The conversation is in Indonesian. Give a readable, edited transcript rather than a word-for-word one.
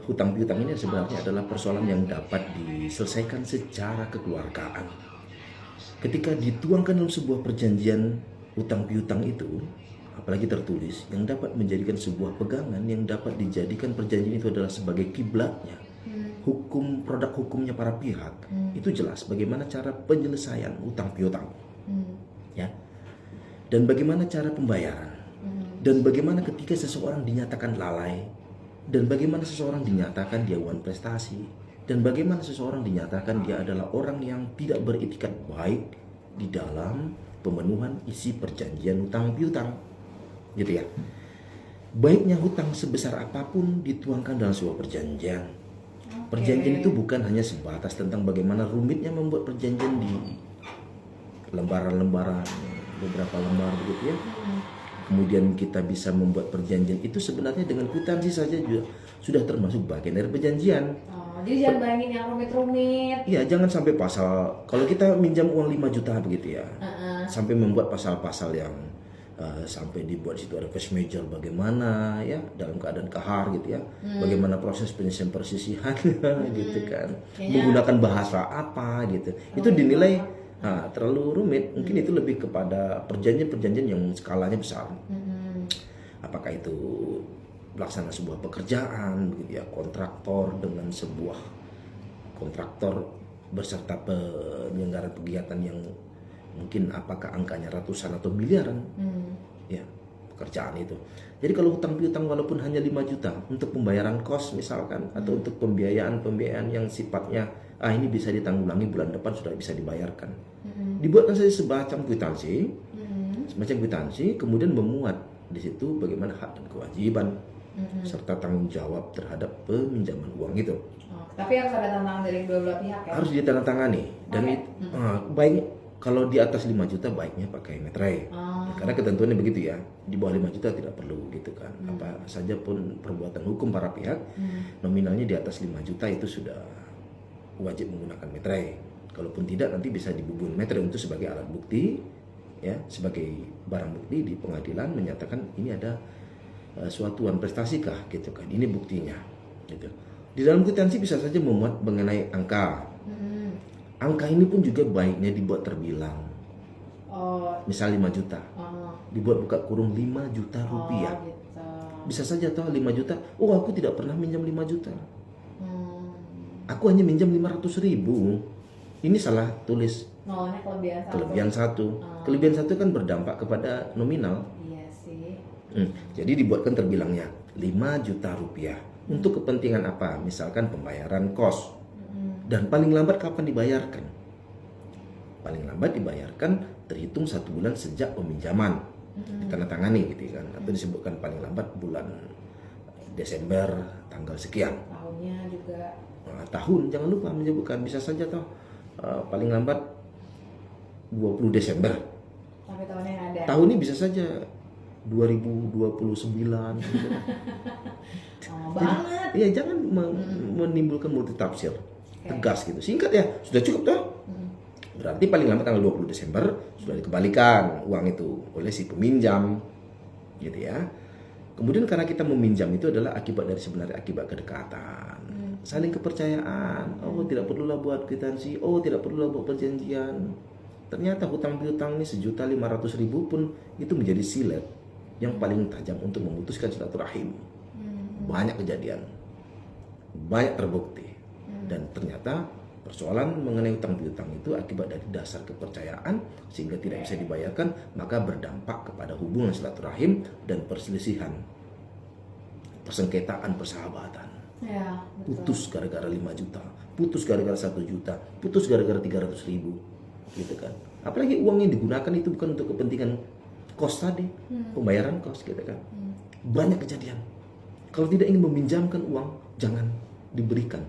hutang piutang ini sebenarnya adalah persoalan yang dapat diselesaikan secara kekeluargaan. Ketika dituangkan dalam sebuah perjanjian hutang piutang itu, apalagi tertulis, yang dapat menjadikan sebuah pegangan yang dapat dijadikan perjanjian itu adalah sebagai kiblatnya. Hukum, produk hukumnya para pihak itu jelas bagaimana cara penyelesaian hutang piutang, ya, dan bagaimana cara pembayaran, dan bagaimana ketika seseorang dinyatakan lalai, dan bagaimana seseorang dinyatakan dia wan prestasi, dan bagaimana seseorang dinyatakan dia adalah orang yang tidak beretikat baik di dalam pemenuhan isi perjanjian hutang piutang, gitu ya. Baiknya hutang sebesar apapun dituangkan dalam sebuah perjanjian. Perjanjian itu bukan hanya sebatas tentang bagaimana rumitnya membuat perjanjian di lembaran-lembaran, beberapa lembar begitu ya. Kemudian kita bisa membuat perjanjian itu sebenarnya dengan kwitansi saja juga sudah termasuk bagian dari perjanjian. Jadi jangan bayangin yang rumit-rumit. Iya, jangan sampai pasal, kalau kita minjam uang 5 juta begitu ya, sampai membuat pasal-pasal yang sampai dibuat situ ada cash measure bagaimana ya dalam keadaan kahar gitu ya, bagaimana proses penyelesaian persisihan gitu kan, menggunakan bahasa apa gitu, itu dinilai terlalu rumit. Mungkin itu lebih kepada perjanjian-perjanjian yang skalanya besar. Apakah itu pelaksana sebuah pekerjaan gitu ya, kontraktor dengan sebuah kontraktor beserta penyelenggara kegiatan yang mungkin apakah angkanya ratusan atau miliaran ya pekerjaan itu. Jadi kalau hutang piutang walaupun hanya 5 juta untuk pembayaran kos misalkan, atau untuk pembiayaan yang sifatnya ini bisa ditanggulangi bulan depan sudah bisa dibayarkan, dibuatkan saja semacam kwitansi, kemudian memuat di situ bagaimana hak dan kewajiban serta tanggung jawab terhadap peminjaman uang itu. Tapi harus ada tantangan dari dua belah pihak ya. Harus ditandatangani dan baik. Kalau di atas 5 juta baiknya pakai meterai. Karena ketentuannya begitu ya. Di bawah 5 juta tidak perlu gitu kan. Apa saja pun perbuatan hukum para pihak nominalnya di atas 5 juta itu sudah wajib menggunakan meterai. Kalaupun tidak nanti bisa dibubun meterai untuk sebagai alat bukti ya, sebagai barang bukti di pengadilan menyatakan ini ada suatu prestasi kah gitu kan. Ini buktinya gitu. Di dalam kwitansi bisa saja memuat mengenai angka. Angka ini pun juga baiknya dibuat terbilang. Misal 5 juta. Dibuat buka kurung 5 juta rupiah. Gitu. Bisa saja toh 5 juta. Oh, aku tidak pernah minjam 5 juta. Aku hanya minjam 500.000. Ini salah tulis. Nolnya Kelebihan satu. Kelebihan satu kan berdampak kepada nominal. Iya sih. Jadi dibuatkan terbilangnya 5 juta rupiah. Untuk kepentingan apa? Misalkan pembayaran kos. Dan paling lambat kapan dibayarkan? Paling lambat dibayarkan terhitung 1 bulan sejak peminjaman ditandatangani gitu kan, atau disebutkan paling lambat bulan Desember tanggal sekian. Tahunnya juga. Tahun jangan lupa menyebutkan, bisa saja toh paling lambat 20 Desember. Sampai tahun yang ada. Tahun ini bisa saja 2029 gitu. Banget. Iya, jangan menimbulkan multitafsir. Tegas gitu, singkat ya, sudah cukup toh. Berarti paling lambat tanggal 20 Desember sudah dikembalikan uang itu oleh si peminjam gitu ya. Kemudian karena kita meminjam itu adalah akibat dari sebenarnya akibat kedekatan, saling kepercayaan. Oh, tidak perlulah buat kwitansi, oh tidak perlulah buat perjanjian. Ternyata hutang piutang ini 1.500.000 pun itu menjadi silet yang paling tajam untuk memutuskan silaturahim. Banyak kejadian, banyak terbukti. Dan ternyata persoalan mengenai hutang piutang itu akibat dari dasar kepercayaan sehingga tidak bisa dibayarkan, maka berdampak kepada hubungan silaturahim dan perselisihan, persengketaan persahabatan. Ya, betul. Putus gara-gara 5 juta, putus gara-gara 1 juta, putus gara-gara 300.000 gitu kan. Apalagi uang yang digunakan itu bukan untuk kepentingan kos tadi, pembayaran kos gitu kan. Banyak kejadian. Kalau tidak ingin meminjamkan uang, jangan diberikan.